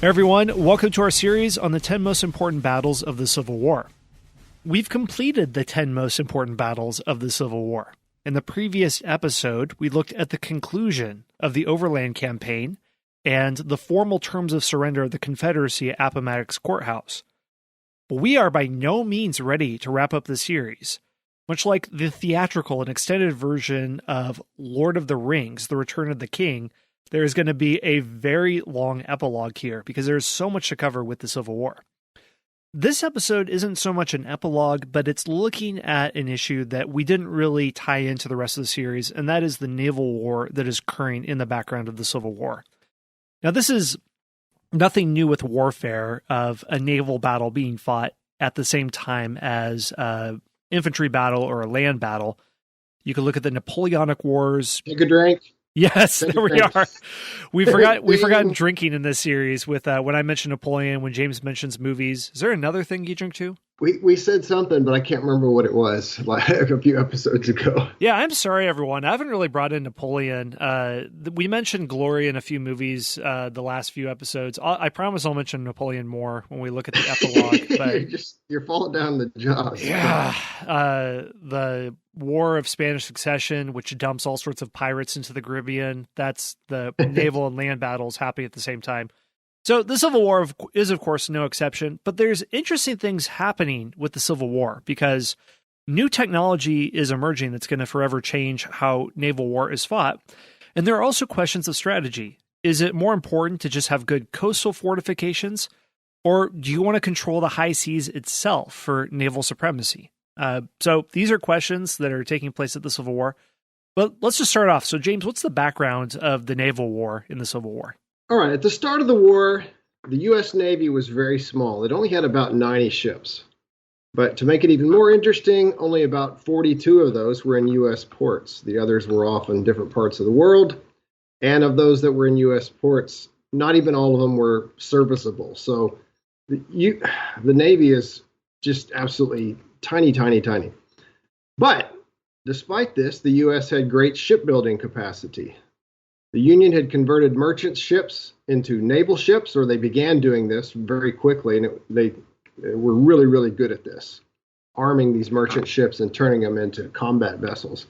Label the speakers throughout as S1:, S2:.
S1: Everyone, welcome to our series on the 10 most important battles of the Civil War. We've completed the 10 most important battles of the Civil War. In the previous episode, we looked at the conclusion of the Overland Campaign and the formal terms of surrender of the Confederacy at Appomattox Courthouse. But we are by no means ready to wrap up the series. Much like the theatrical and extended version of Lord of the Rings, The Return of the King, there is going to be a very long epilogue here because there's so much to cover with the Civil War. This episode isn't so much an epilogue, but it's looking at an issue that we didn't really tie into the rest of the series, and that is the naval war that is occurring in the background of the Civil War. Now, this is nothing new with warfare of a naval battle being fought at the same time as an infantry battle or a land battle. You can look at the Napoleonic Wars.
S2: Take a drink.
S1: Yes, there we are. We've forgotten drinking in this series with when I mentioned Napoleon, when James mentions movies. Is there another thing you drink too?
S2: We said something, but I can't remember what it was, like a few episodes ago.
S1: Yeah, I'm sorry, everyone. I haven't really brought in Napoleon. We mentioned glory in a few movies the last few episodes. I promise I'll mention Napoleon more when we look at the epilogue. But
S2: you're falling down the jaws.
S1: Yeah, the War of Spanish Succession, which dumps all sorts of pirates into the Caribbean. That's the naval and land battles happening at the same time. So the Civil War is, of course, no exception, but there's interesting things happening with the Civil War because new technology is emerging that's going to forever change how naval war is fought. And there are also questions of strategy. Is it more important to just have good coastal fortifications, or do you want to control the high seas itself for naval supremacy? So these are questions that are taking place at the Civil War. But let's just start off. So, James, what's the background of the naval war in the Civil War?
S2: All right. At the start of the war, the U.S. Navy was very small. It only had about 90 ships. But to make it even more interesting, only about 42 of those were in U.S. ports. The others were off in different parts of the world. And of those that were in U.S. ports, not even all of them were serviceable. So the Navy is just absolutely tiny, tiny, tiny. But despite this, the U.S. had great shipbuilding capacity. The Union had converted merchant ships into naval ships, or they began doing this very quickly, and they were really, really good at this, arming these merchant ships and turning them into combat vessels.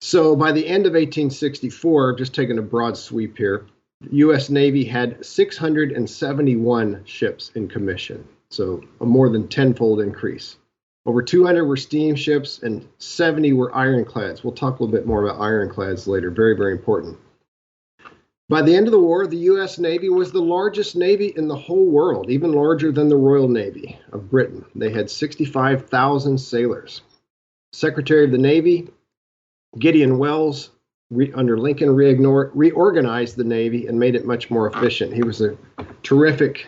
S2: So by the end of 1864, just taking a broad sweep here, the U.S. Navy had 671 ships in commission, so a more than tenfold increase. Over 200 were steamships and 70 were ironclads. We'll talk a little bit more about ironclads later. Very, very important. By the end of the war, the U.S. Navy was the largest navy in the whole world, even larger than the Royal Navy of Britain. They had 65,000 sailors. Secretary of the Navy, Gideon Welles, under Lincoln, reorganized the Navy and made it much more efficient. He was a terrific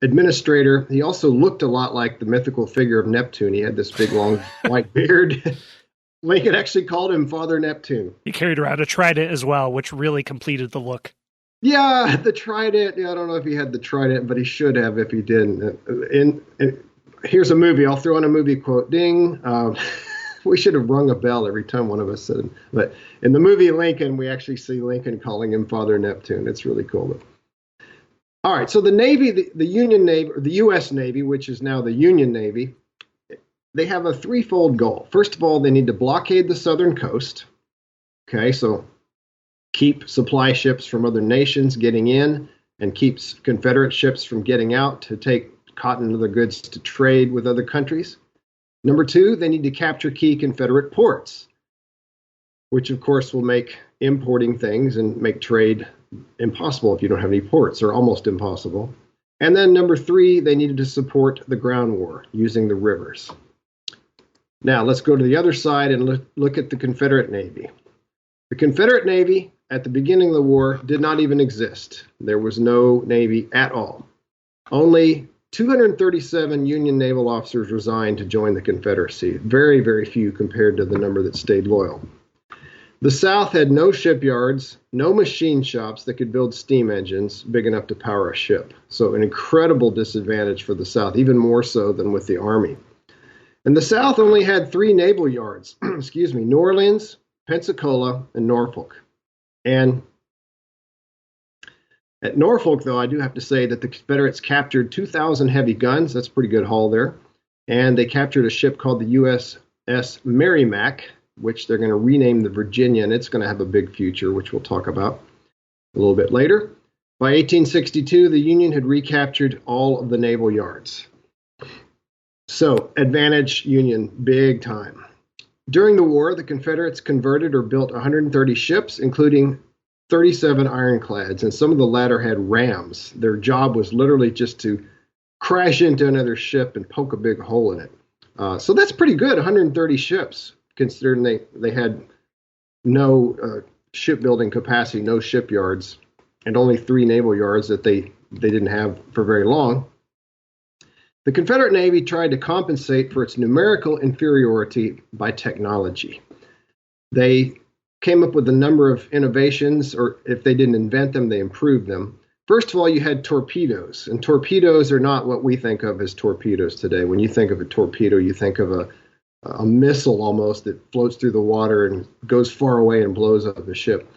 S2: administrator. He also looked a lot like the mythical figure of Neptune. He had this big, long, white beard. Lincoln actually called him Father Neptune.
S1: He carried around a trident as well, which really completed the look.
S2: Yeah, the trident. Yeah, I don't know if he had the trident, but he should have if he didn't. Here's a movie. I'll throw in a movie quote. Ding. We should have rung a bell every time one of us said it. But in the movie Lincoln, we actually see Lincoln calling him Father Neptune. It's really cool. All right, so the Navy, the Union Navy, or the U.S. Navy, which is now the Union Navy, they have a threefold goal. First of all, they need to blockade the southern coast. Okay, so keep supply ships from other nations getting in and keeps Confederate ships from getting out to take cotton and other goods to trade with other countries. Number two, they need to capture key Confederate ports, which of course will make importing things and make trade impossible if you don't have any ports, or almost impossible. And then number three, they needed to support the ground war using the rivers. Now let's go to the other side and look at the Confederate Navy. The Confederate Navy at the beginning of the war did not even exist. There was no Navy at all. Only 237 Union naval officers resigned to join the Confederacy. Very, very few compared to the number that stayed loyal. The South had no shipyards, no machine shops that could build steam engines big enough to power a ship. So an incredible disadvantage for the South, even more so than with the Army. And the South only had 3 naval yards, New Orleans, Pensacola, and Norfolk. And At Norfolk, though, I do have to say that the Confederates captured 2,000 heavy guns. That's a pretty good haul there. And they captured a ship called the USS Merrimac, which they're going to rename the Virginia, and it's going to have a big future, which we'll talk about a little bit later. By 1862, the Union had recaptured all of the naval yards. So, advantage Union, big time. During the war, the Confederates converted or built 130 ships, including 37 ironclads, and some of the latter had rams. Their job was literally just to crash into another ship and poke a big hole in it. So that's pretty good, 130 ships, considering they had no shipbuilding capacity, no shipyards, and only 3 naval yards that they didn't have for very long. The Confederate Navy tried to compensate for its numerical inferiority by technology. They came up with a number of innovations, or if they didn't invent them, they improved them. First of all, you had torpedoes, and torpedoes are not what we think of as torpedoes today. When you think of a torpedo, you think of a missile almost that floats through the water and goes far away and blows up the ship.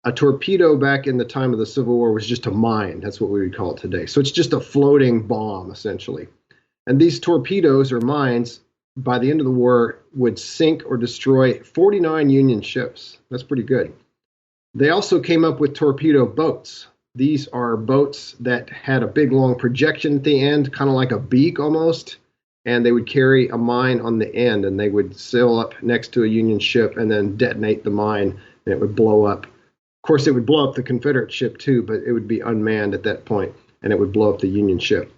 S2: A torpedo back in the time of the Civil War was just a mine. That's what we would call it today. So it's just a floating bomb, essentially. And these torpedoes or mines, by the end of the war, would sink or destroy 49 Union ships. That's pretty good. They also came up with torpedo boats. These are boats that had a big, long projection at the end, kind of like a beak almost, and they would carry a mine on the end, and they would sail up next to a Union ship and then detonate the mine, and it would blow up. Of course, it would blow up the Confederate ship too, but it would be unmanned at that point, and it would blow up the Union ship.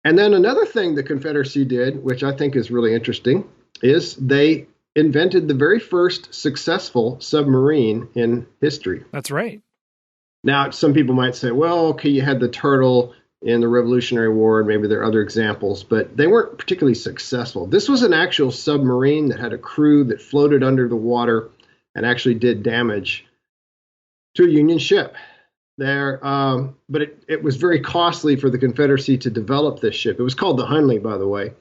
S2: And then another thing the Confederacy did, which I think is really interesting, is they invented the very first successful submarine in history.
S1: That's right.
S2: Now, some people might say, well, okay, you had the Turtle in the Revolutionary War, and maybe there are other examples, but they weren't particularly successful. This was an actual submarine that had a crew that floated under the water and actually did damage to a Union ship. But it was very costly for the Confederacy to develop this ship. It was called the Hunley, by the way.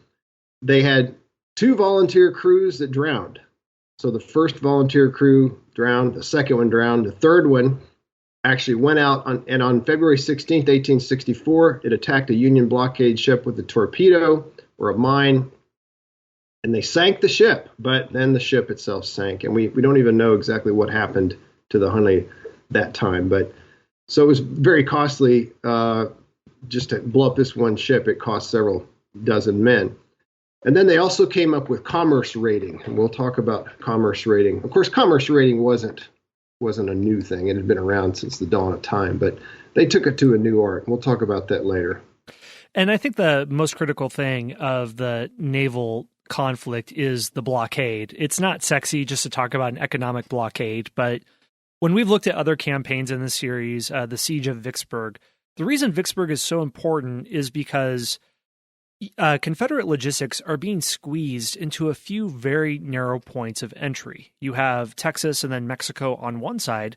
S2: They had 2 volunteer crews that drowned. So the first volunteer crew drowned, the second one drowned, the third one actually went out, and on February 16th, 1864, it attacked a Union blockade ship with a torpedo or a mine, and they sank the ship, but then the ship itself sank, and we don't even know exactly what happened to the Hunley that time, but so it was very costly just to blow up this one ship. It cost several dozen men. And then they also came up with commerce raiding, and we'll talk about commerce raiding. Of course, commerce raiding wasn't a new thing. It had been around since the dawn of time, but they took it to a new art. We'll talk about that later.
S1: And I think the most critical thing of the naval conflict is the blockade. It's not sexy just to talk about an economic blockade, but when we've looked at other campaigns in the series, the Siege of Vicksburg, the reason Vicksburg is so important is because Confederate logistics are being squeezed into a few very narrow points of entry. You have Texas and then Mexico on one side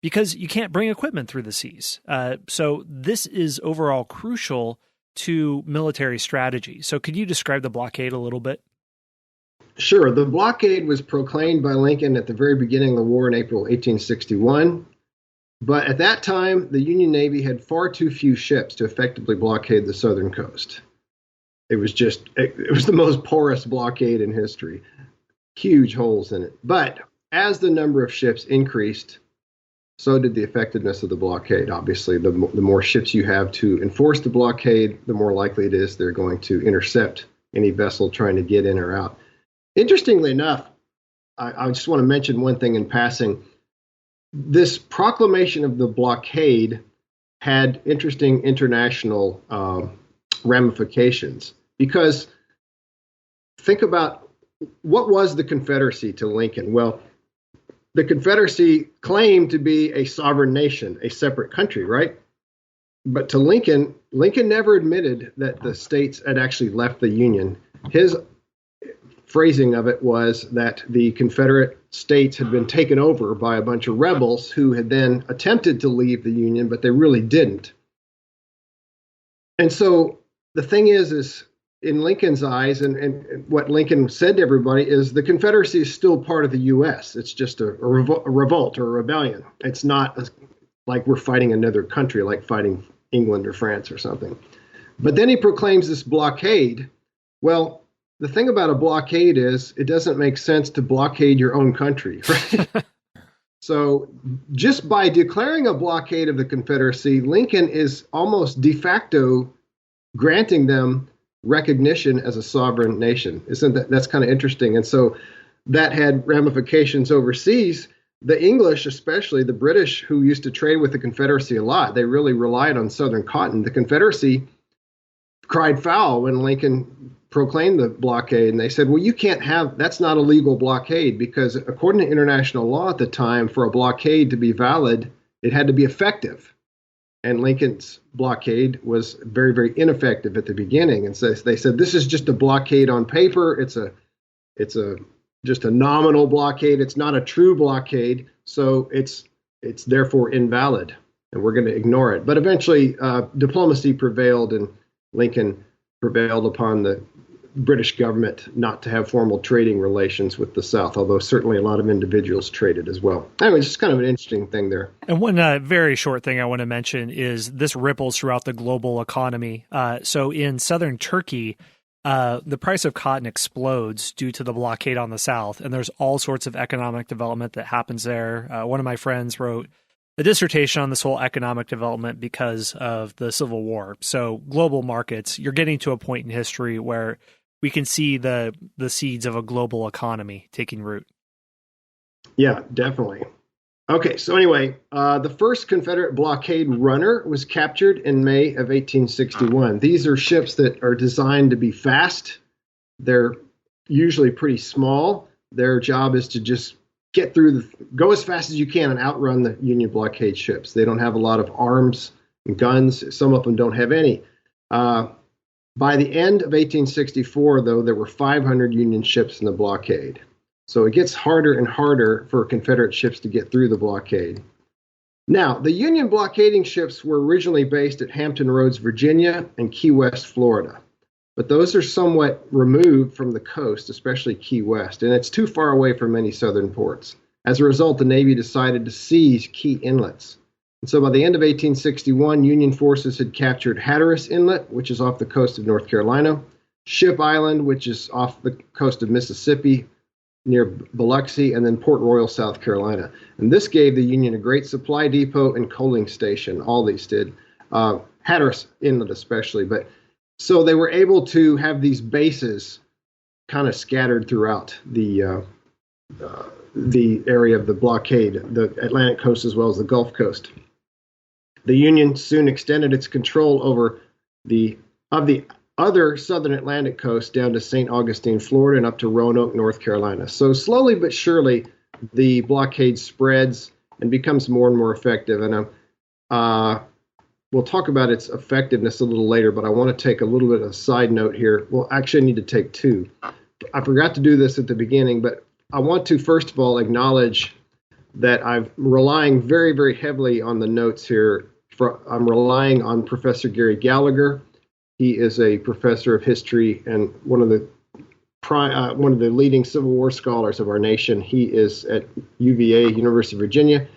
S1: because you can't bring equipment through the seas. So this is overall crucial to military strategy. So could you describe the blockade a little bit?
S2: Sure. The blockade was proclaimed by Lincoln at the very beginning of the war in April 1861. But at that time, the Union Navy had far too few ships to effectively blockade the southern coast. It was the most porous blockade in history. Huge holes in it. But as the number of ships increased, so did the effectiveness of the blockade. Obviously, the more ships you have to enforce the blockade, the more likely it is they're going to intercept any vessel trying to get in or out. Interestingly enough, I just want to mention one thing in passing. This proclamation of the blockade had interesting international ramifications, because think about what was the Confederacy to Lincoln? Well, the Confederacy claimed to be a sovereign nation, a separate country, right? But to Lincoln never admitted that the states had actually left the Union. His phrasing of it was that the Confederate states had been taken over by a bunch of rebels who had then attempted to leave the Union, but they really didn't. And so the thing is in Lincoln's eyes, and what Lincoln said to everybody is the Confederacy is still part of the U.S. It's just a revolt or a rebellion. It's not like we're fighting another country, like fighting England or France or something. But then he proclaims this blockade. Well, the thing about a blockade is it doesn't make sense to blockade your own country, right? So just by declaring a blockade of the Confederacy, Lincoln is almost de facto granting them recognition as a sovereign nation. That's kind of interesting? And so that had ramifications overseas. The English, especially the British, who used to trade with the Confederacy a lot, they really relied on Southern cotton. The Confederacy cried foul when Lincoln proclaimed the blockade, and they said, well, you can't have, that's not a legal blockade, because according to international law at the time, for a blockade to be valid, it had to be effective. And Lincoln's blockade was very, very ineffective at the beginning. And so they said, this is just a blockade on paper. It's just a nominal blockade. It's not a true blockade. So it's therefore invalid, and we're going to ignore it. But eventually diplomacy prevailed, and Lincoln prevailed upon the British government not to have formal trading relations with the South, although certainly a lot of individuals traded as well. Anyway, it's just kind of an interesting thing there.
S1: And one very short thing I want to mention is this ripples throughout the global economy. So in southern Turkey, the price of cotton explodes due to the blockade on the South, and there's all sorts of economic development that happens there. One of my friends wrote a dissertation on this whole economic development because of the Civil War. So global markets, you're getting to a point in history where we can see the seeds of a global economy taking root.
S2: Yeah, definitely. Okay, so anyway, the first Confederate blockade runner was captured in May of 1861. These are ships that are designed to be fast. They're usually pretty small. Their job is to just get through go as fast as you can and outrun the Union blockade ships. They don't have a lot of arms and guns. Some of them don't have any. By the end of 1864, though, there were 500 Union ships in the blockade. So it gets harder and harder for Confederate ships to get through the blockade. Now, the Union blockading ships were originally based at Hampton Roads, Virginia, and Key West, Florida. But those are somewhat removed from the coast, especially Key West, and it's too far away from many southern ports. As a result, the Navy decided to seize key inlets. And so by the end of 1861, Union forces had captured Hatteras Inlet, which is off the coast of North Carolina, Ship Island, which is off the coast of Mississippi, near Biloxi, and then Port Royal, South Carolina. And this gave the Union a great supply depot and coaling station. All these did. Hatteras Inlet especially. But so they were able to have these bases kind of scattered throughout the area of the blockade, the Atlantic coast as well as the Gulf Coast. The Union soon extended its control over the other southern Atlantic coast down to St. Augustine, Florida, and up to Roanoke, North Carolina. So slowly but surely, the blockade spreads and becomes more and more effective. And we'll talk about its effectiveness a little later, but I want to take a little bit of a side note here. Well, actually, I need to take two. I forgot to do this at the beginning, but I want to, first of all, acknowledge that I'm relying very, very heavily on the notes here. I'm relying on Professor Gary Gallagher. He is a professor of history and one of the leading Civil War scholars of our nation. He is at UVA, University of Virginia,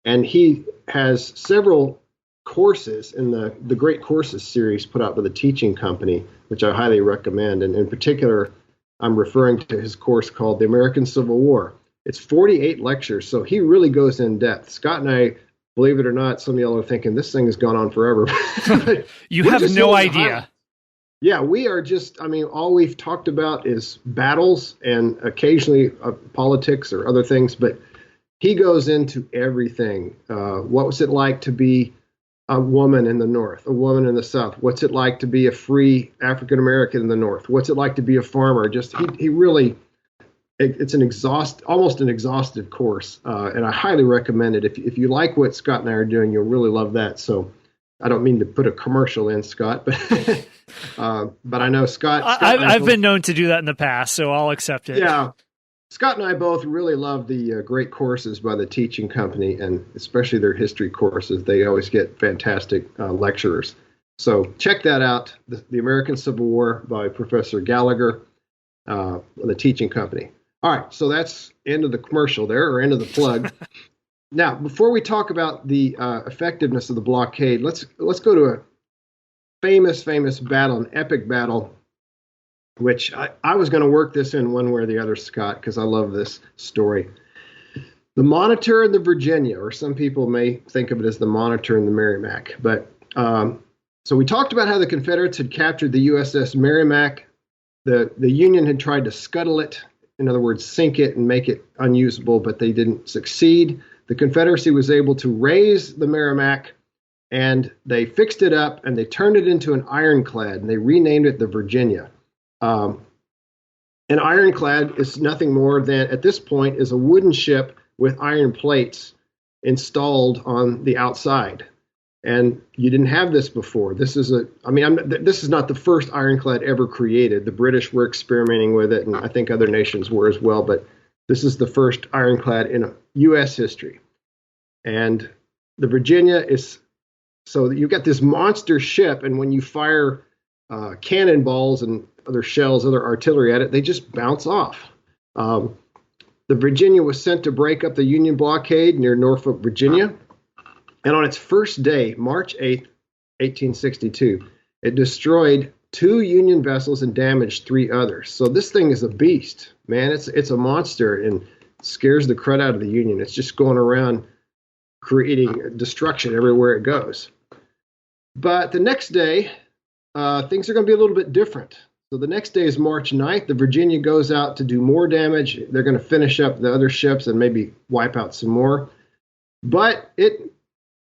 S2: and he has several courses in the Great Courses series put out by the Teaching Company, which I highly recommend. And in particular, I'm referring to his course called The American Civil War. It's 48 lectures, so he really goes in depth. Scott and I, believe it or not, some of y'all are thinking this thing has gone on forever.
S1: You have no idea.
S2: Yeah, we are just, all we've talked about is battles and occasionally politics or other things, but he goes into everything. What was it like to be a woman in the North, a woman in the South? What's it like to be a free African American in the North? What's it like to be a farmer? Just he really, it's almost an exhaustive course, and I highly recommend it. If you like what Scott and I are doing, you'll really love that. So I don't mean to put a commercial in, Scott, but but I know Scott
S1: I've been known to do that in the past, so I'll accept it.
S2: Yeah. Scott and I both really love the Great Courses by the Teaching Company, and especially their history courses. They always get fantastic lecturers. So check that out, The American Civil War by Professor Gallagher, the Teaching Company. All right, so that's end of the commercial there, or end of the plug. Now, before we talk about the effectiveness of the blockade, let's go to a famous battle, an epic battle, which I was going to work this in one way or the other, Scott, because I love this story. The Monitor and the Virginia, or some people may think of it as the Monitor and the Merrimack. But so we talked about how the Confederates had captured the USS Merrimack. The Union had tried to scuttle it, in other words, sink it and make it unusable, but they didn't succeed. The Confederacy was able to raise the Merrimack, and they fixed it up, and they turned it into an ironclad, and they renamed it the Virginia. An ironclad is nothing more than, at this point, is a wooden ship with iron plates installed on the outside. And you didn't have this before. This is this is not the first ironclad ever created. The British were experimenting with it, and I think other nations were as well, but this is the first ironclad in U.S. history. And the Virginia is, so you've got this monster ship, and when you fire cannonballs and other shells, other artillery at it, they just bounce off. The Virginia was sent to break up the Union blockade near Norfolk, Virginia. And on its first day, March 8th, 1862, it destroyed 2 Union vessels and damaged 3 others. So this thing is a beast, man. It's a monster and scares the crud out of the Union. It's just going around creating destruction everywhere it goes. But the next day, things are going to be a little bit different. So the next day is March 9th. The Virginia goes out to do more damage. They're going to finish up the other ships and maybe wipe out some more. But it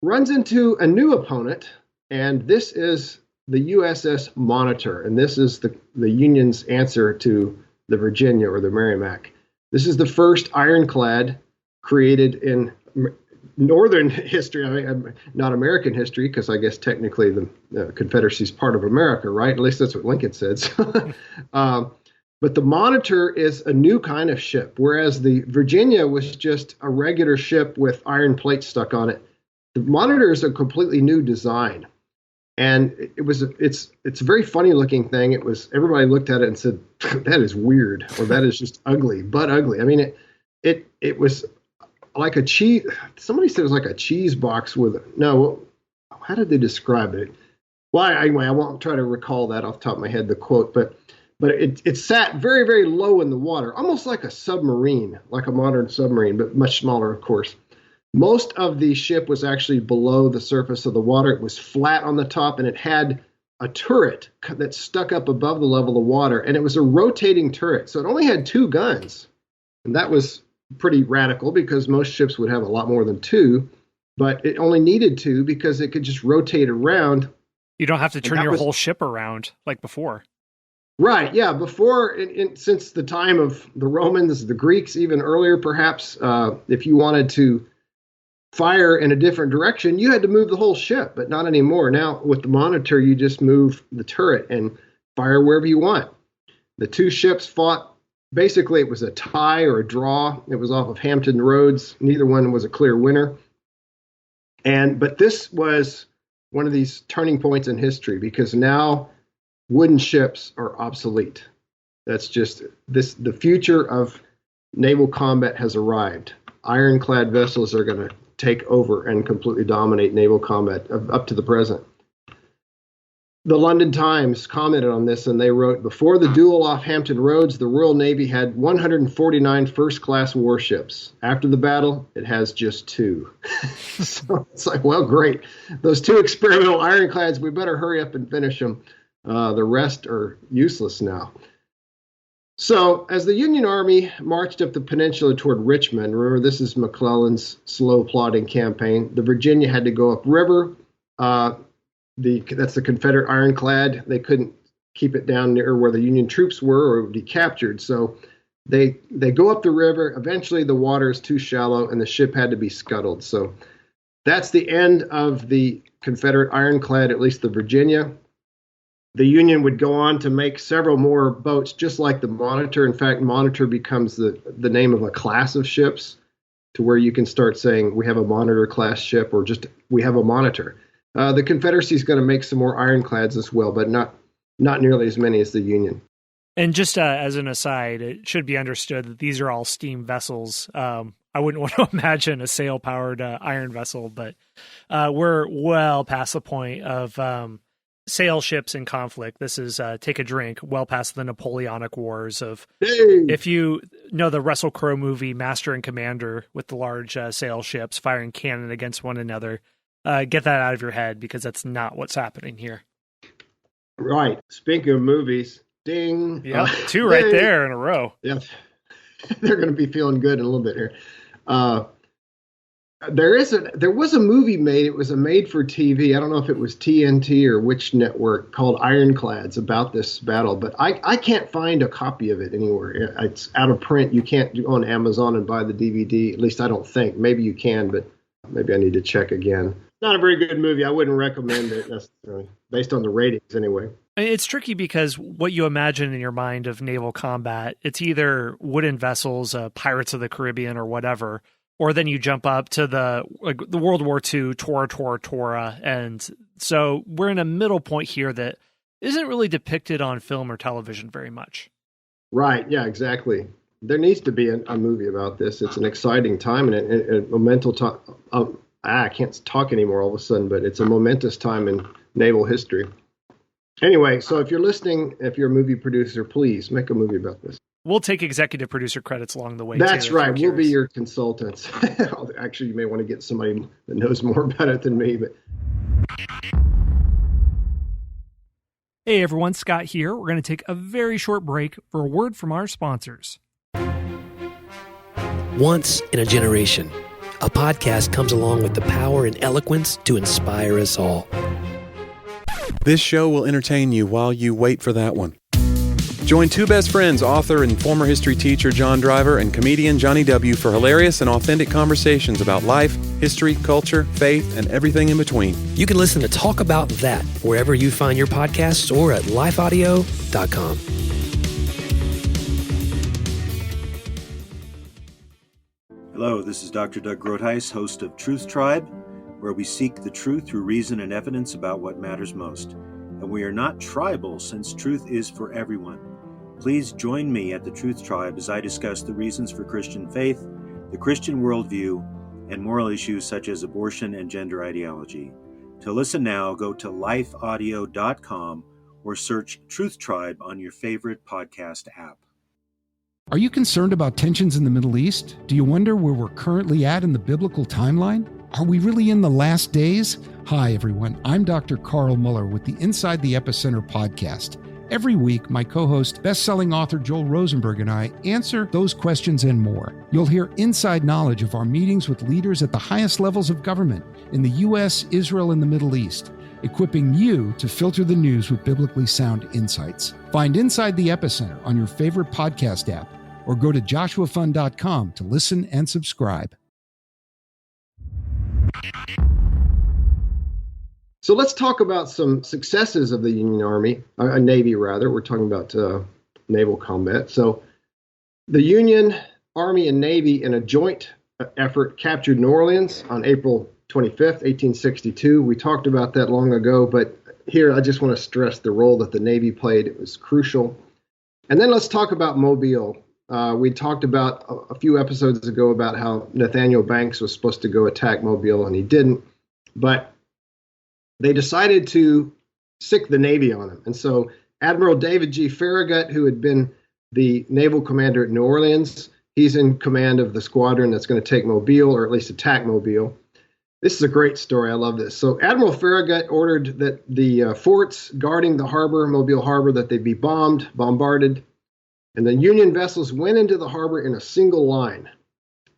S2: runs into a new opponent, and this is the USS Monitor. And this is the Union's answer to the Virginia or the Merrimack. This is the first ironclad created in Northern history, not American history, because I guess technically the Confederacy is part of America, right? At least that's what Lincoln said. But the Monitor is a new kind of ship, whereas the Virginia was just a regular ship with iron plates stuck on it. The Monitor is a completely new design, and it's a very funny looking thing. Everybody looked at it and said, "That is weird," or "That is just ugly," but ugly. I mean, it was like a cheese. Somebody said it was like a cheese box how did they describe it? Well, anyway, I won't try to recall that off the top of my head, the quote, but it sat very, very low in the water, almost like a submarine, like a modern submarine, but much smaller, of course. Most of the ship was actually below the surface of the water. It was flat on the top, and it had a turret that stuck up above the level of water, and it was a rotating turret. So it only had 2 guns, and that was pretty radical because most ships would have a lot more than 2, but it only needed 2 because it could just rotate around.
S1: You don't have to turn your whole ship around like before.
S2: Right, yeah. Before, since the time of the Romans, the Greeks, even earlier perhaps, if you wanted to fire in a different direction, you had to move the whole ship, but not anymore. Now, with the Monitor, you just move the turret and fire wherever you want. The 2 ships fought. Basically, it was a tie or a draw. It was off of Hampton Roads. Neither one was a clear winner. But this was one of these turning points in history because now wooden ships are obsolete. That's just the future of naval combat has arrived. Ironclad vessels are going to take over and completely dominate naval combat up to the present. The London Times commented on this, and they wrote, before the duel off Hampton Roads, the Royal Navy had 149 first-class warships. After the battle, it has just 2. So it's like, well, great. Those 2 experimental ironclads, we better hurry up and finish them. The rest are useless now. So as the Union Army marched up the peninsula toward Richmond, remember this is McClellan's slow plodding campaign, the Virginia had to go upriver. That's the Confederate Ironclad. They couldn't keep it down near where the Union troops were or it would be captured. So they go up the river. Eventually the water is too shallow and the ship had to be scuttled. So that's the end of the Confederate Ironclad, at least the Virginia. The Union would go on to make several more boats, just like the Monitor. In fact, Monitor becomes the name of a class of ships to where you can start saying we have a Monitor class ship or just we have a Monitor. The Confederacy is going to make some more ironclads as well, but not nearly as many as the Union.
S1: And just as an aside, it should be understood that these are all steam vessels. I wouldn't want to imagine a sail-powered iron vessel, but we're well past the point of sail ships in conflict. This is take a drink, well past the Napoleonic Wars of, if you know the Russell Crowe movie Master and Commander with the large sail ships firing cannon against one another, get that out of your head because that's not what's happening here.
S2: Right. Speaking of movies, ding.
S1: Yeah, two right there in a row.
S2: Yeah, they're going to be feeling good in a little bit here. There was a movie made. It was a made-for-TV. I don't know if it was TNT or which network, called Ironclads, about this battle. But I can't find a copy of it anywhere. It's out of print. You can't go on Amazon and buy the DVD. At least I don't think. Maybe you can, but maybe I need to check again. Not a very good movie. I wouldn't recommend it necessarily, based on the ratings anyway.
S1: It's tricky because what you imagine in your mind of naval combat, it's either wooden vessels, Pirates of the Caribbean or whatever, or then you jump up to the World War II, Tora. And so we're in a middle point here that isn't really depicted on film or television very much. Right.
S2: Yeah, exactly. There needs to be a movie about this. It's an exciting time and a momentous time. I can't talk anymore all of a sudden, but it's a momentous time in naval history. Anyway, so if you're listening, if you're a movie producer, please make a movie about this.
S1: We'll take executive producer credits along the way.
S2: That's right. We'll be your consultants. Actually, you may want to get somebody that knows more about it than me. But
S1: hey, everyone, Scott here. We're going to take a very short break for a word from our sponsors.
S3: Once in a generation, a podcast comes along with the power and eloquence to inspire us all.
S4: This show will entertain you while you wait for that one. Join two best friends, author and former history teacher John Driver and comedian Johnny W. for hilarious and authentic conversations about life, history, culture, faith, and everything in between.
S3: You can listen to Talk About That wherever you find your podcasts or at lifeaudio.com.
S5: Hello, this is Dr. Doug Groothuis, host of Truth Tribe, where we seek the truth through reason and evidence about what matters most. And we are not tribal, since truth is for everyone. Please join me at the Truth Tribe as I discuss the reasons for Christian faith, the Christian worldview, and moral issues such as abortion and gender ideology. To listen now, go to lifeaudio.com or search Truth Tribe on your favorite podcast app.
S6: Are you concerned about tensions in the Middle East? Do you wonder where we're currently at in the biblical timeline? Are we really in the last days? Hi, everyone. I'm Dr. Carl Muller with the Inside the Epicenter podcast. Every week, my co-host, best-selling author Joel Rosenberg and I answer those questions and more. You'll hear inside knowledge of our meetings with leaders at the highest levels of government in the U.S., Israel, and the Middle East, equipping you to filter the news with biblically sound insights. Find Inside the Epicenter on your favorite podcast app or go to joshuafund.com to listen and subscribe.
S2: So let's talk about some successes of the Union Army, Navy rather. We're talking about naval combat. So the Union Army and Navy, in a joint effort, captured New Orleans on April 25th, 1862. We talked about that long ago, but here I just want to stress the role that the Navy played. It was crucial. And then let's talk about Mobile. We talked about a few episodes ago about how Nathaniel Banks was supposed to go attack Mobile, and he didn't. But they decided to sick the Navy on him. And so Admiral David G. Farragut, who had been the naval commander at New Orleans, he's in command of the squadron that's going to take Mobile, or at least attack Mobile. This is a great story. I love this. So Admiral Farragut ordered that the forts guarding the harbor, Mobile Harbor, that they be bombarded. And the Union vessels went into the harbor in a single line.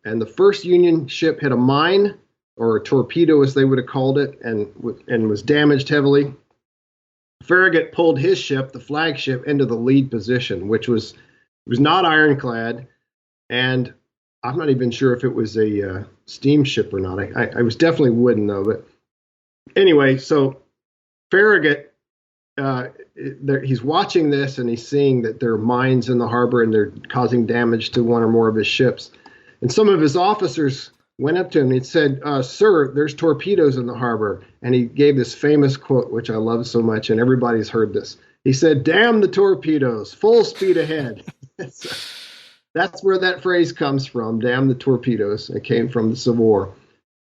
S2: And the first Union ship hit a mine, or a torpedo as they would have called it, and was damaged heavily. Farragut pulled his ship, the flagship, into the lead position, which was not ironclad. And I'm not even sure if it was a steamship or not. I was definitely wooden, though. But anyway, so Farragut, he's watching this, and he's seeing that there are mines in the harbor, and they're causing damage to one or more of his ships. And some of his officers went up to him and he said, "Sir, there's torpedoes in the harbor." And he gave this famous quote, which I love so much, and everybody's heard this. He said, "Damn the torpedoes, full speed ahead." That's where that phrase comes from. Damn the torpedoes. It came from the Civil War.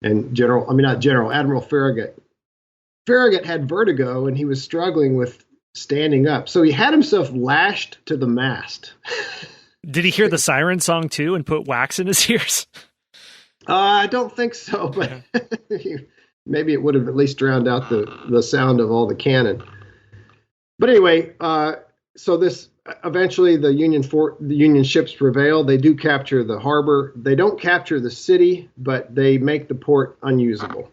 S2: And Admiral Farragut. Farragut had vertigo and he was struggling with standing up. So he had himself lashed to the mast.
S1: Did he hear the siren song too and put wax in his ears?
S2: I don't think so, but maybe it would have at least drowned out the sound of all the cannon. But anyway, so this eventually the Union ships prevail. They do capture the harbor. They don't capture the city, but they make the port unusable.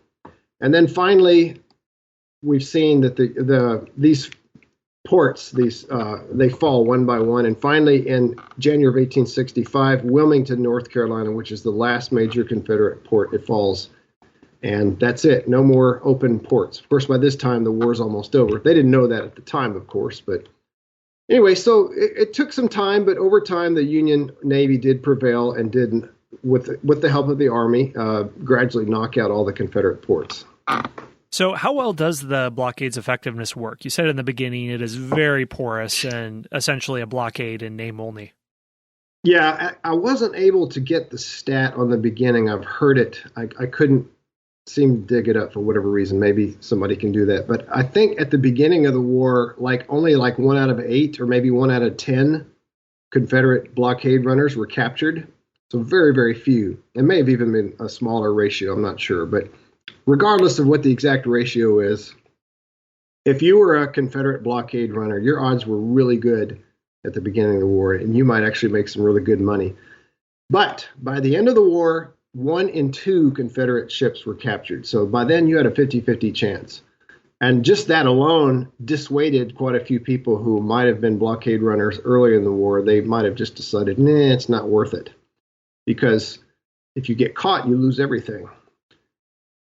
S2: And then finally, we've seen that these ports, they fall one by one. And finally, in January of 1865, Wilmington, North Carolina, which is the last major Confederate port, it falls. And that's it. No more open ports. Of course, by this time, the war's almost over. They didn't know that at the time, of course. But anyway, so it took some time, but over time, the Union Navy did prevail and did, with the help of the Army, gradually knock out all the Confederate ports.
S1: So how well does the blockade's effectiveness work? You said in the beginning it is very porous and essentially a blockade in name only.
S2: Yeah, I wasn't able to get the stat on the beginning. I've heard it. I couldn't seem to dig it up for whatever reason. Maybe somebody can do that. But I think at the beginning of the war, only 1 out of 8 or maybe 1 out of 10 Confederate blockade runners were captured. So very, very few. It may have even been a smaller ratio. I'm not sure. But regardless of what the exact ratio is, if you were a Confederate blockade runner, your odds were really good at the beginning of the war, and you might actually make some really good money. But by the end of the war, 1 in 2 Confederate ships were captured. So by then you had a 50-50 chance. And just that alone dissuaded quite a few people who might have been blockade runners earlier in the war. They might have just decided, it's not worth it. Because if you get caught, you lose everything.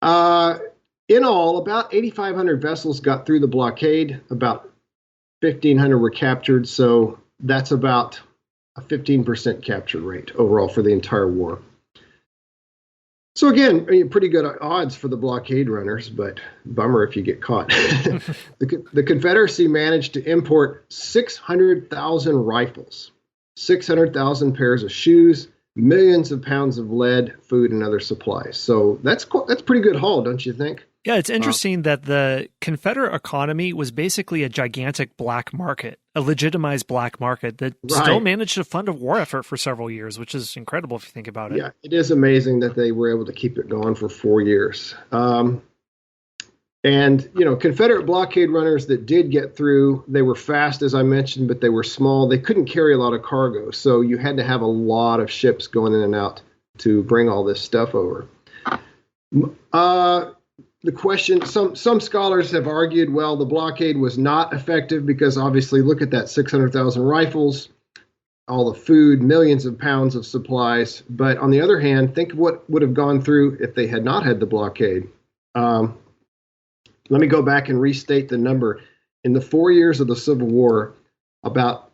S2: In all, about 8,500 vessels got through the blockade. About 1,500 were captured. So that's about a 15% capture rate overall for the entire war. So again, pretty good odds for the blockade runners, but bummer if you get caught. The Confederacy managed to import 600,000 rifles, 600,000 pairs of shoes, millions of pounds of lead, food, and other supplies. So that's pretty good haul, don't you think?
S1: Yeah, it's interesting that the Confederate economy was basically a gigantic black market, a legitimized black market that still managed to fund a war effort for several years, which is incredible if you think about it.
S2: Yeah, it is amazing that they were able to keep it going for 4 years. And, Confederate blockade runners that did get through, they were fast, as I mentioned, but they were small. They couldn't carry a lot of cargo. So you had to have a lot of ships going in and out to bring all this stuff over. The question, some scholars have argued, well, the blockade was not effective because obviously look at that 600,000 rifles, all the food, millions of pounds of supplies. But on the other hand, think of what would have gone through if they had not had the blockade. Let me go back and restate the number. In the 4 years of the Civil War, about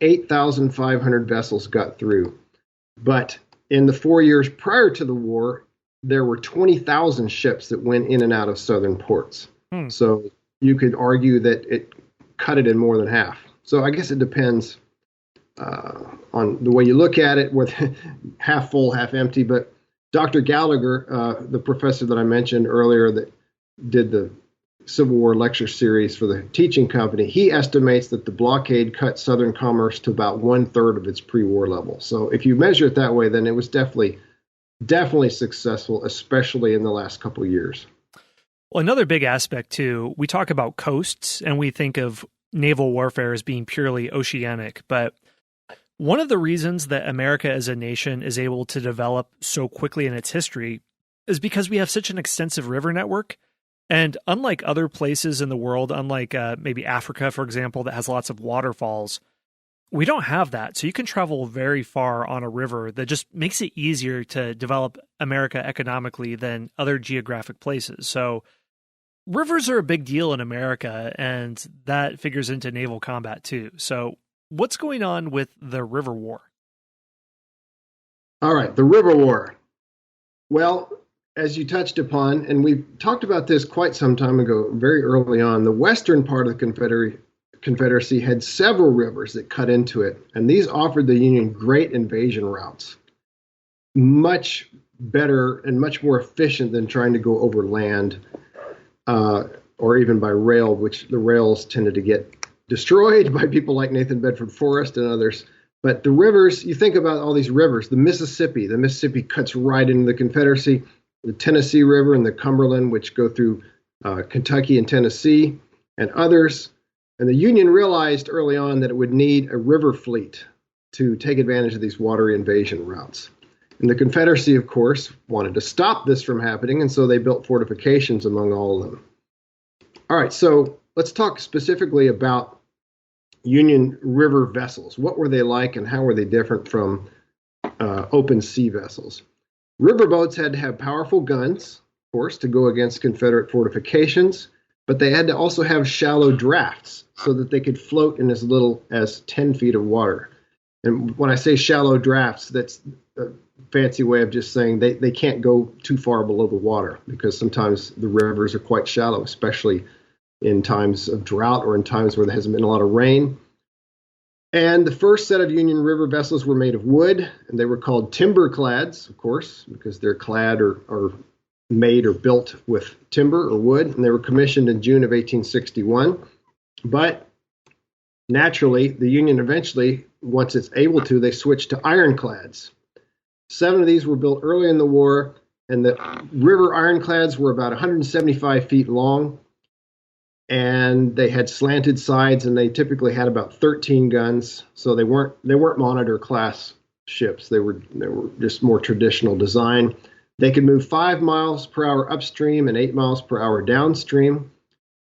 S2: 8,500 vessels got through. But in the 4 years prior to the war, there were 20,000 ships that went in and out of southern ports. So you could argue that it cut it in more than half. So I guess it depends on the way you look at it, with half full, half empty. But Dr. Gallagher, the professor that I mentioned earlier that did the Civil War lecture series for the teaching company, he estimates that the blockade cut Southern commerce to about 1/3 of its pre-war level. So if you measure it that way, then it was definitely successful, especially in the last couple of years.
S1: Well, another big aspect too, we talk about coasts and we think of naval warfare as being purely oceanic, but one of the reasons that America as a nation is able to develop so quickly in its history is because we have such an extensive river network. And unlike other places in the world, unlike maybe Africa, for example, that has lots of waterfalls, we don't have that. So you can travel very far on a river that just makes it easier to develop America economically than other geographic places. So rivers are a big deal in America, and that figures into naval combat too. So what's going on with the River War?
S2: All right, the River War. Well, as you touched upon, and we talked about this quite some time ago, very early on, the western part of the Confederacy had several rivers that cut into it, and these offered the Union great invasion routes, much better and much more efficient than trying to go over land or even by rail, which the rails tended to get destroyed by people like Nathan Bedford Forrest and others. But the rivers, you think about all these rivers, the Mississippi cuts right into the Confederacy, the Tennessee River and the Cumberland, which go through Kentucky and Tennessee, and others. And the Union realized early on that it would need a river fleet to take advantage of these watery invasion routes. And the Confederacy, of course, wanted to stop this from happening, and so they built fortifications among all of them. All right, so let's talk specifically about Union river vessels. What were they like, and how were they different from open sea vessels? Riverboats had to have powerful guns, of course, to go against Confederate fortifications, but they had to also have shallow drafts so that they could float in as little as 10 feet of water. And when I say shallow drafts, that's a fancy way of just saying they can't go too far below the water, because sometimes the rivers are quite shallow, especially in times of drought or in times where there hasn't been a lot of rain. And the first set of Union River vessels were made of wood, and they were called timber-clads, of course, because they're clad or made or built with timber or wood, and they were commissioned in June of 1861. But naturally, the Union eventually, once it's able to, they switched to ironclads. 7 of these were built early in the war, and the river ironclads were about 175 feet long, and they had slanted sides, and they typically had about 13 guns. So they weren't Monitor class ships. They were just more traditional design. They could move 5 miles per hour upstream and 8 miles per hour downstream,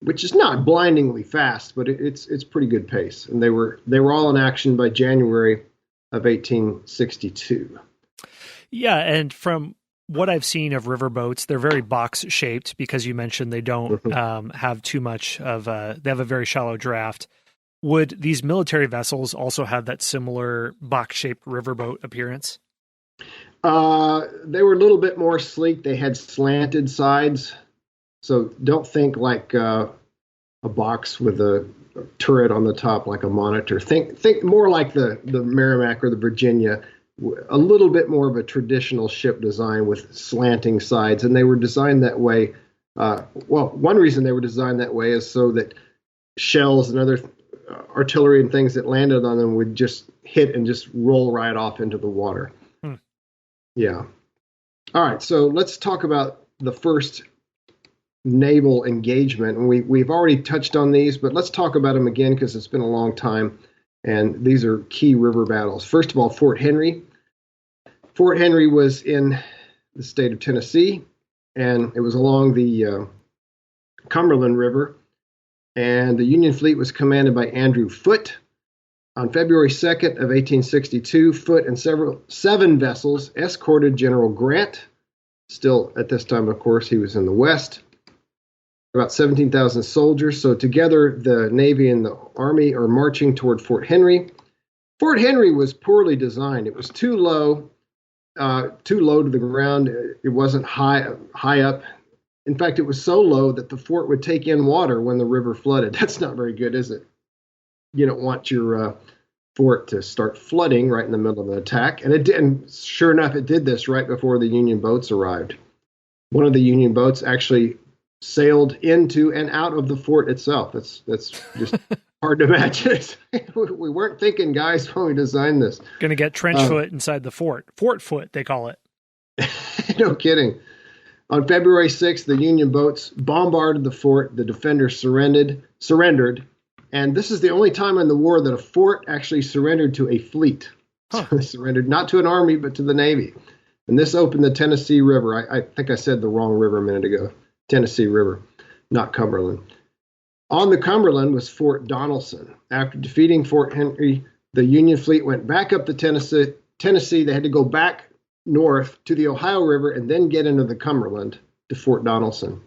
S2: which is not blindingly fast, but it's pretty good pace. And they were all in action by January of 1862.
S1: Yeah, and from what I've seen of riverboats, they're very box-shaped, because you mentioned they don't have too much of they have a very shallow draft. Would these military vessels also have that similar box-shaped riverboat appearance?
S2: They were a little bit more sleek. They had slanted sides. So don't think like a box with a turret on the top like a Monitor. Think more like the Merrimack or the Virginia, a little bit more of a traditional ship design with slanting sides. And they were designed that way. One reason they were designed that way is so that shells and other artillery and things that landed on them would just hit and just roll right off into the water. Yeah. All right. So let's talk about the first naval engagement. And we've already touched on these, but let's talk about them again because it's been a long time. And these are key river battles. First of all, Fort Henry. Fort Henry was in the state of Tennessee, and it was along the Cumberland River. And the Union fleet was commanded by Andrew Foote. On February 2nd of 1862, Foote and 7 vessels escorted General Grant. Still, at this time, of course, he was in the West. About 17,000 soldiers. So together, the Navy and the Army are marching toward Fort Henry. Fort Henry was poorly designed. It was too low to the ground. It wasn't high up. In fact, it was so low that the fort would take in water when the river flooded. That's not very good, is it? You don't want your fort to start flooding right in the middle of an attack. And it did. And sure enough, it did this right before the Union boats arrived. One of the Union boats actually sailed into and out of the fort itself. That's just hard to imagine. We weren't thinking, guys, when we designed this.
S1: Going to get trench foot inside the fort. Fort foot, they call it.
S2: No kidding. On February 6th, the Union boats bombarded the fort. The defenders surrendered. And this is the only time in the war that a fort actually surrendered to a fleet. So they surrendered not to an army, but to the Navy. And this opened the Tennessee River. I think I said the wrong river a minute ago. Tennessee River, not Cumberland. On the Cumberland was Fort Donelson. After defeating Fort Henry, the Union fleet went back up the Tennessee. They had to go back north to the Ohio River and then get into the Cumberland to Fort Donelson.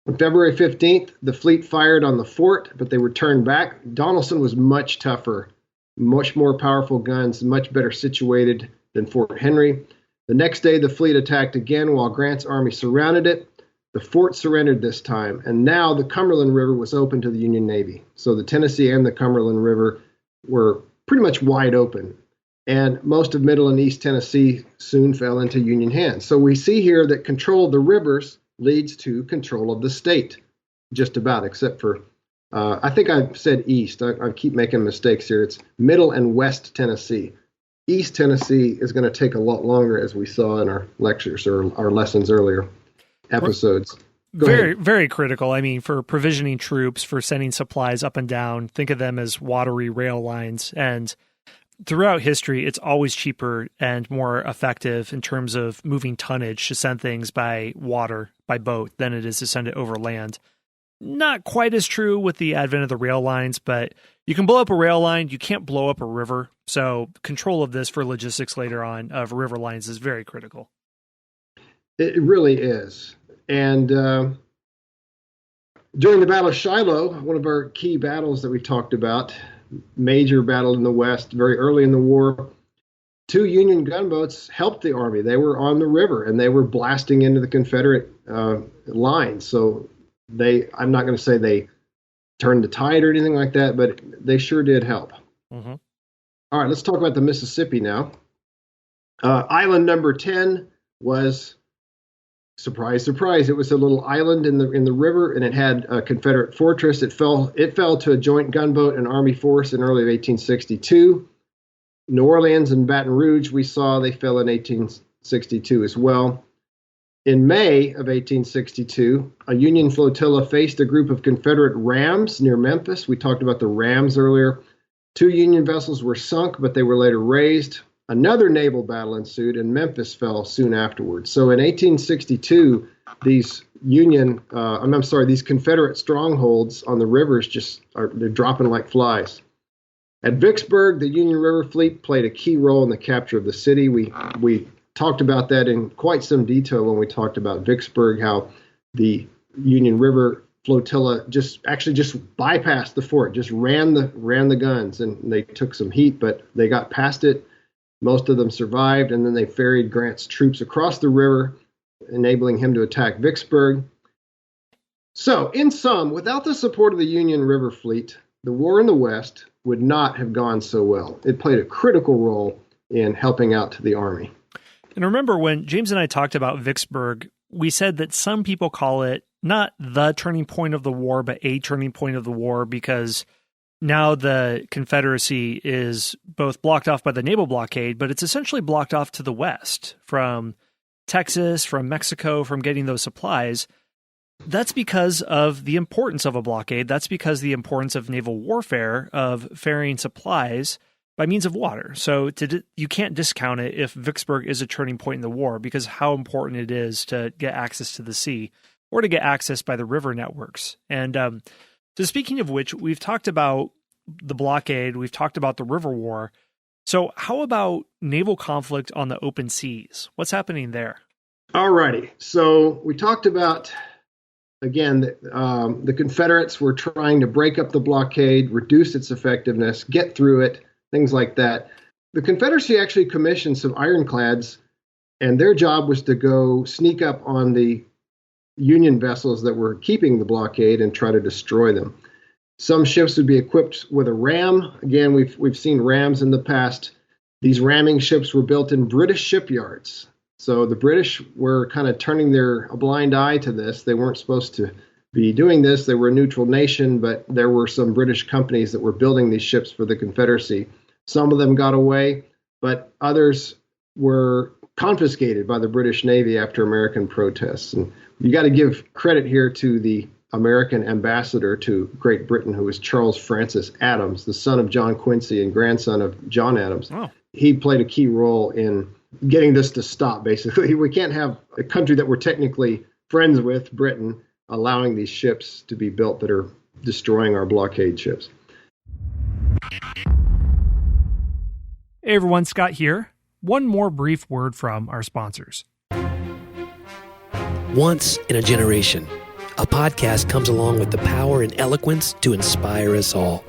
S2: On February 15th, the fleet fired on the fort, but they were turned back. Donelson was much tougher, much more powerful guns, much better situated than Fort Henry. The next day, the fleet attacked again while Grant's army surrounded it. The fort surrendered this time, and now the Cumberland River was open to the Union Navy. So the Tennessee and the Cumberland River were pretty much wide open, and most of Middle and East Tennessee soon fell into Union hands. So we see here that control of the rivers leads to control of the state, just about, except for, I think I said East. I keep making mistakes here. It's Middle and West Tennessee. East Tennessee is going to take a lot longer, as we saw in our lectures or our lessons earlier. Episodes.
S1: Very critical. I mean, for provisioning troops, for sending supplies up and down, think of them as watery rail lines. And throughout history, it's always cheaper and more effective in terms of moving tonnage to send things by water, by boat, than it is to send it over land. Not quite as true with the advent of the rail lines, but you can blow up a rail line. You can't blow up a river. So control of this for logistics later on of river lines is very critical.
S2: It really is. And during the Battle of Shiloh, one of our key battles that we talked about, major battle in the West, very early in the war, 2 Union gunboats helped the Army. They were on the river, and they were blasting into the Confederate lines. So I'm not going to say they turned the tide or anything like that, but they sure did help. Mm-hmm. All right, let's talk about the Mississippi now. Island number 10 was... surprise, surprise! It was a little island in the river, and it had a Confederate fortress. It fell to a joint gunboat and Army force in early 1862. New Orleans and Baton Rouge, we saw, they fell in 1862 as well. In May of 1862, a Union flotilla faced a group of Confederate rams near Memphis. We talked about the rams earlier. 2 Union vessels were sunk, but they were later raised. Another naval battle ensued, and Memphis fell soon afterwards. So in 1862, these Confederate strongholds on the rivers they're dropping like flies. At Vicksburg, the Union River Fleet played a key role in the capture of the city. We talked about that in quite some detail when we talked about Vicksburg, how the Union River flotilla just bypassed the fort, just ran the guns, and they took some heat, but they got past it. Most of them survived, and then they ferried Grant's troops across the river, enabling him to attack Vicksburg. So, in sum, without the support of the Union River Fleet, the war in the West would not have gone so well. It played a critical role in helping out the Army.
S1: And remember, when James and I talked about Vicksburg, we said that some people call it not the turning point of the war, but a turning point of the war, because now the Confederacy is both blocked off by the naval blockade, but it's essentially blocked off to the west from Texas, from Mexico, from getting those supplies. That's because of the importance of a blockade. That's because the importance of naval warfare, of ferrying supplies by means of water. So you can't discount it if Vicksburg is a turning point in the war, because how important it is to get access to the sea or to get access by the river networks. And so speaking of which, we've talked about the blockade, we've talked about the River War. So how about naval conflict on the open seas? What's happening there?
S2: All righty. So we talked about, again, the Confederates were trying to break up the blockade, reduce its effectiveness, get through it, things like that. The Confederacy actually commissioned some ironclads, and their job was to go sneak up on the Union vessels that were keeping the blockade and try to destroy them. Some ships would be equipped with a ram. Again, we've seen rams in the past. These ramming ships were built in British shipyards. So the British were kind of turning a blind eye to this. They weren't supposed to be doing this. They were a neutral nation, but there were some British companies that were building these ships for the Confederacy. Some of them got away, but others were confiscated by the British Navy after American protests. And you got to give credit here to the American ambassador to Great Britain, who was Charles Francis Adams, the son of John Quincy and grandson of John Adams. Oh. He played a key role in getting this to stop, basically. We can't have a country that we're technically friends with, Britain, allowing these ships to be built that are destroying our blockade ships.
S1: Hey everyone, Scott here. One more brief word from our sponsors.
S3: Once in a generation, a podcast comes along with the power and eloquence to inspire us all.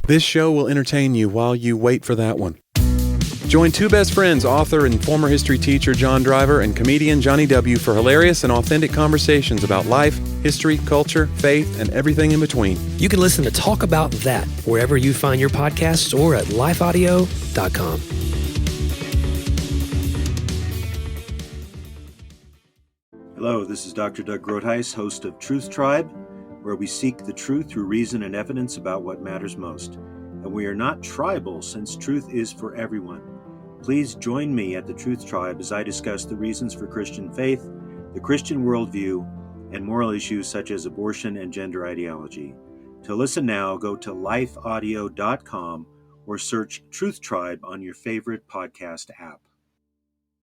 S4: This show will entertain you while you wait for that one. Join two best friends, author and former history teacher John Driver and comedian Johnny W. for hilarious and authentic conversations about life, history, culture, faith, and everything in between.
S3: You can listen to Talk About That wherever you find your podcasts or at lifeaudio.com.
S5: Hello, this is Dr. Doug Groothuis, host of Truth Tribe, where we seek the truth through reason and evidence about what matters most. And we are not tribal, since truth is for everyone. Please join me at the Truth Tribe as I discuss the reasons for Christian faith, the Christian worldview, and moral issues such as abortion and gender ideology. To listen now, go to lifeaudio.com or search Truth Tribe on your favorite podcast app.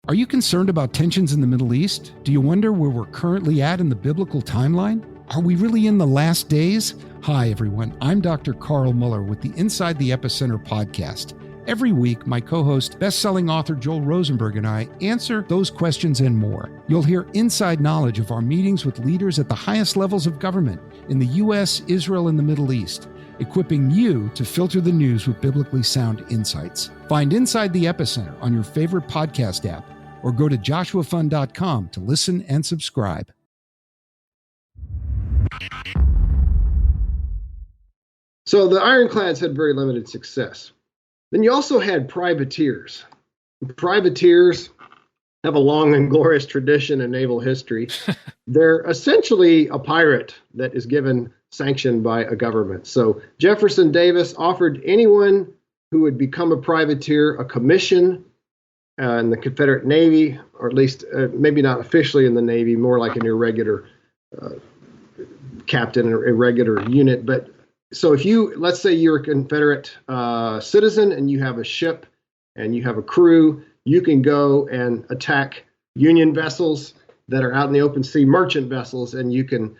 S6: Are you concerned about tensions in the Middle East? Do you wonder where we're currently at in the biblical timeline? Are we really in the last days? Hi, everyone. I'm Dr. Carl Muller with the Inside the Epicenter podcast. Every week, my co-host, best-selling author Joel Rosenberg and I answer those questions and more. You'll hear inside knowledge of our meetings with leaders at the highest levels of government in the U.S., Israel, and the Middle East, equipping you to filter the news with biblically sound insights. Find Inside the Epicenter on your favorite podcast app or go to joshuafund.com to listen and subscribe.
S2: So the Ironclads had very limited success. Then you also had privateers. Privateers have a long and glorious tradition in naval history. They're essentially a pirate that is given sanction by a government. So Jefferson Davis offered anyone who would become a privateer a commission in the Confederate Navy, or at least maybe not officially in the Navy, more like an irregular captain or irregular unit. But so if let's say you're a Confederate citizen and you have a ship and you have a crew, you can go and attack Union vessels that are out in the open sea, merchant vessels, and you can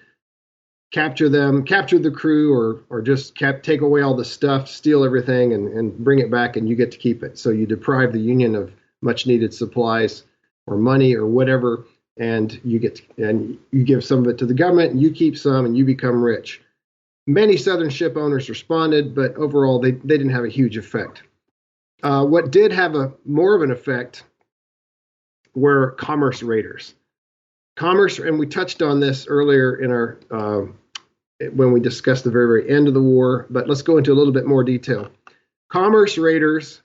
S2: capture them, capture the crew, or just take away all the stuff, steal everything, and bring it back, and you get to keep it. So you deprive the Union of much needed supplies or money or whatever, and you give some of it to the government, and you keep some, and you become rich. Many Southern ship owners responded, but overall they didn't have a huge effect. What did have more of an effect were commerce raiders. Commerce, and we touched on this earlier in our when we discussed the very, very end of the war, but let's go into a little bit more detail. Commerce raiders,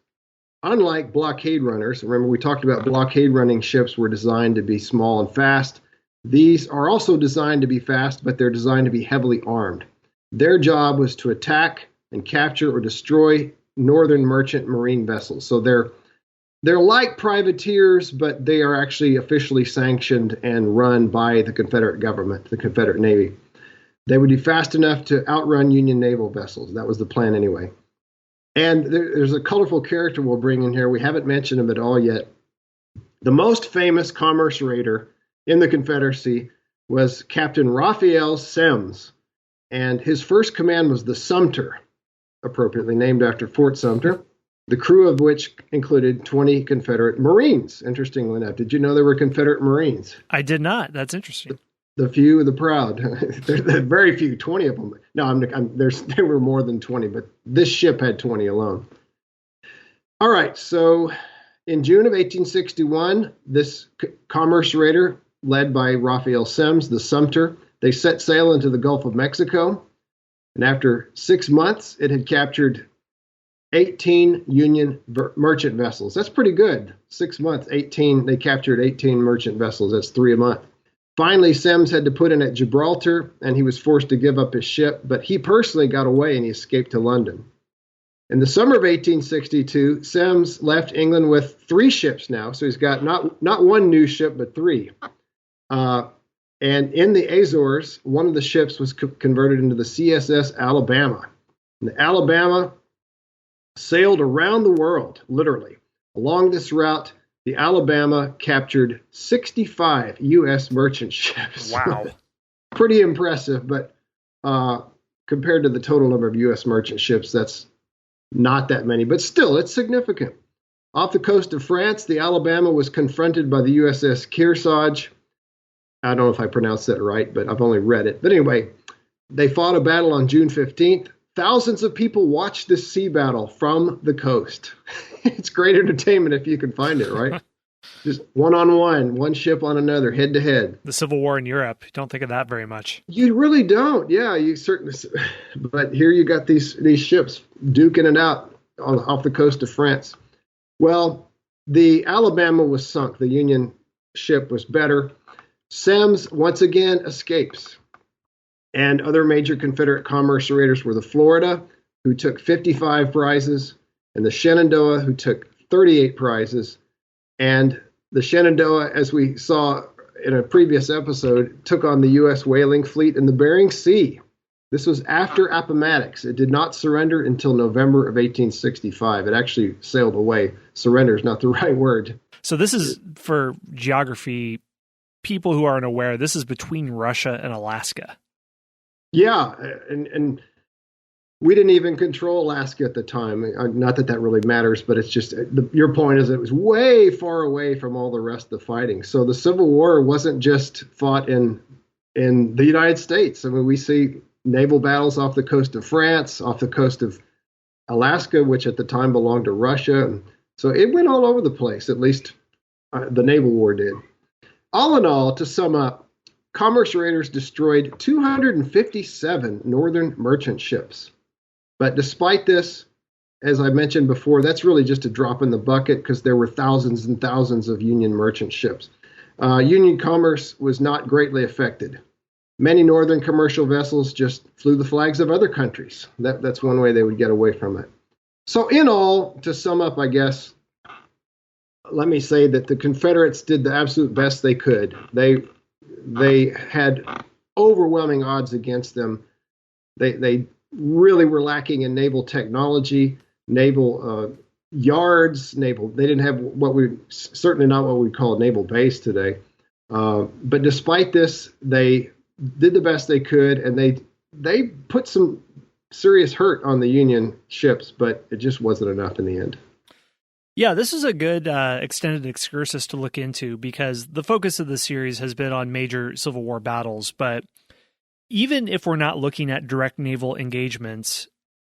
S2: unlike blockade runners, remember we talked about blockade running ships were designed to be small and fast. These are also designed to be fast, but they're designed to be heavily armed. Their job was to attack and capture or destroy northern merchant marine vessels. So they're like privateers, but they are actually officially sanctioned and run by the Confederate government, the Confederate Navy. They would be fast enough to outrun Union naval vessels. That was the plan anyway. And there's a colorful character we'll bring in here. We haven't mentioned him at all yet. The most famous commerce raider in the Confederacy was Captain Raphael Semmes. And his first command was the Sumter, appropriately named after Fort Sumter, the crew of which included 20 Confederate Marines. Interestingly enough, did you know there were Confederate Marines?
S1: I did not. That's interesting.
S2: The few, the proud. There very few, 20 of them. No, there were more than 20, but this ship had 20 alone. All right, so in June of 1861, this commerce raider, led by Raphael Semmes, the Sumter, they set sail into the Gulf of Mexico, and after 6 months, it had captured 18 Union merchant vessels. That's pretty good. 6 months, 18. They captured 18 merchant vessels. That's 3 a month. Finally, Semmes had to put in at Gibraltar, and he was forced to give up his ship, but he personally got away and he escaped to London. In the summer of 1862, Semmes left England with 3 ships now, so he's got not one new ship, but 3. And in the Azores, one of the ships was converted into the CSS Alabama. And the Alabama sailed around the world, literally. Along this route, the Alabama captured 65 U.S. merchant ships.
S1: Wow.
S2: Pretty impressive, but compared to the total number of U.S. merchant ships, that's not that many. But still, it's significant. Off the coast of France, the Alabama was confronted by the USS Kearsarge. I don't know if I pronounced that right, but I've only read it. But anyway, they fought a battle on June 15th. thousands of people watched this sea battle from the coast. It's great entertainment if you can find it, right? Just one-on-one, one ship on another, head-to-head.
S1: The Civil War in Europe, you don't think of that very much.
S2: You really don't. Yeah, you certainly. But here you got these ships duking it out off the coast of France. Well, the Alabama was sunk. The Union ship was better. Semmes once again escapes. And other major Confederate commerce raiders were the Florida, who took 55 prizes, and the Shenandoah, who took 38 prizes. And the Shenandoah, as we saw in a previous episode, took on the U.S. whaling fleet in the Bering Sea. This was after Appomattox. It did not surrender until November of 1865. It actually sailed away. Surrender is not the right word.
S1: So this is, for geography, people who aren't aware, this is between Russia and Alaska.
S2: Yeah, and we didn't even control Alaska at the time. Not that that really matters, but it's just, your point is it was way far away from all the rest of the fighting. So the Civil War wasn't just fought in the United States. I mean, we see naval battles off the coast of France, off the coast of Alaska, which at the time belonged to Russia. And so it went all over the place, at least the Naval War did. All in all, to sum up, commerce raiders destroyed 257 northern merchant ships. But despite this, as I mentioned before, that's really just a drop in the bucket because there were thousands and thousands of Union merchant ships. Union commerce was not greatly affected. Many northern commercial vessels just flew the flags of other countries. That's one way they would get away from it. So in all, to sum up, I guess, let me say that the Confederates did the absolute best they could. They had overwhelming odds against them. They really were lacking in naval technology, naval yards, naval. They didn't have certainly not what we'd call a naval base today. But despite this, they did the best they could, and they put some serious hurt on the Union ships, but it just wasn't enough in the end.
S1: Yeah, this is a good extended excursus to look into because the focus of the series has been on major Civil War battles. But even if we're not looking at direct naval engagements,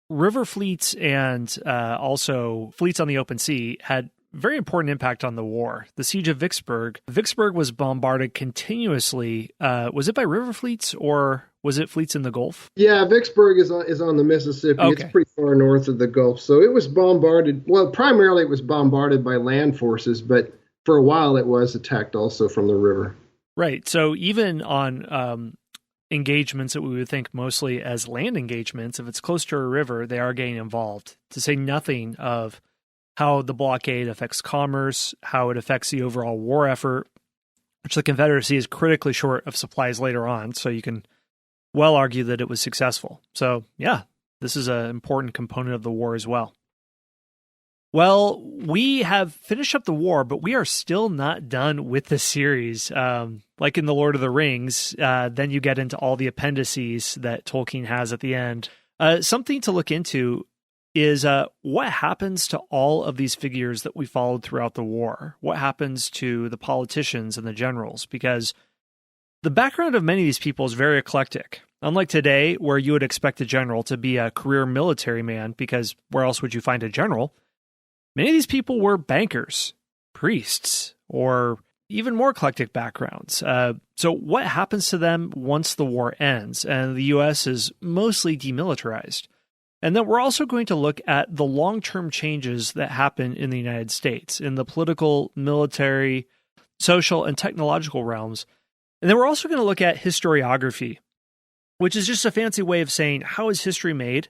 S1: river fleets and also fleets on the open sea had very important impact on the war. The siege of Vicksburg. Vicksburg was bombarded continuously. Was it by river fleets or was it fleets in the Gulf?
S2: Yeah, Vicksburg is on the Mississippi. Okay. It's pretty far north of the Gulf. So it was bombarded. Well, primarily it was bombarded by land forces, but for a while it was attacked also from the river.
S1: Right. So even on engagements that we would think mostly as land engagements, if it's close to a river, they are getting involved, to say nothing of how the blockade affects commerce, how it affects the overall war effort, which the Confederacy is critically short of supplies later on. So you can well argue that it was successful. So yeah, this is an important component of the war as well. Well, we have finished up the war, but we are still not done with the series. Like in The Lord of the Rings, then you get into all the appendices that Tolkien has at the end. Something to look into is what happens to all of these figures that we followed throughout the war? What happens to the politicians and the generals? Because the background of many of these people is very eclectic. Unlike today, where you would expect a general to be a career military man, because where else would you find a general? Many of these people were bankers, priests, or even more eclectic backgrounds. So what happens to them once the war ends and the U.S. is mostly demilitarized? And then we're also going to look at the long-term changes that happen in the United States in the political, military, social, and technological realms. And then we're also going to look at historiography, which is just a fancy way of saying how is history made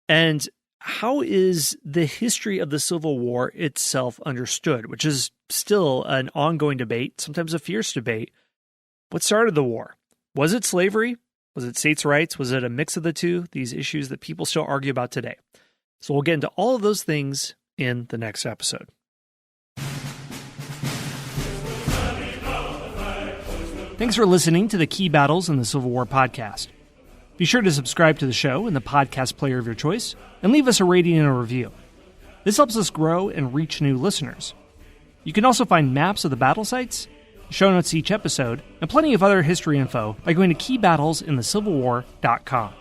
S1: and how is the history of the Civil War itself understood, which is still an ongoing debate, sometimes a fierce debate. What started the war? Was it slavery? Was it states' rights? Was it a mix of the two? These issues that people still argue about today. So we'll get into all of those things in the next episode. Thanks for listening to the Key Battles in the Civil War podcast. Be sure to subscribe to the show in the podcast player of your choice and leave us a rating and a review. This helps us grow and reach new listeners. You can also find maps of the battle sites, show notes to each episode, and plenty of other history info by going to keybattlesinthecivilwar.com.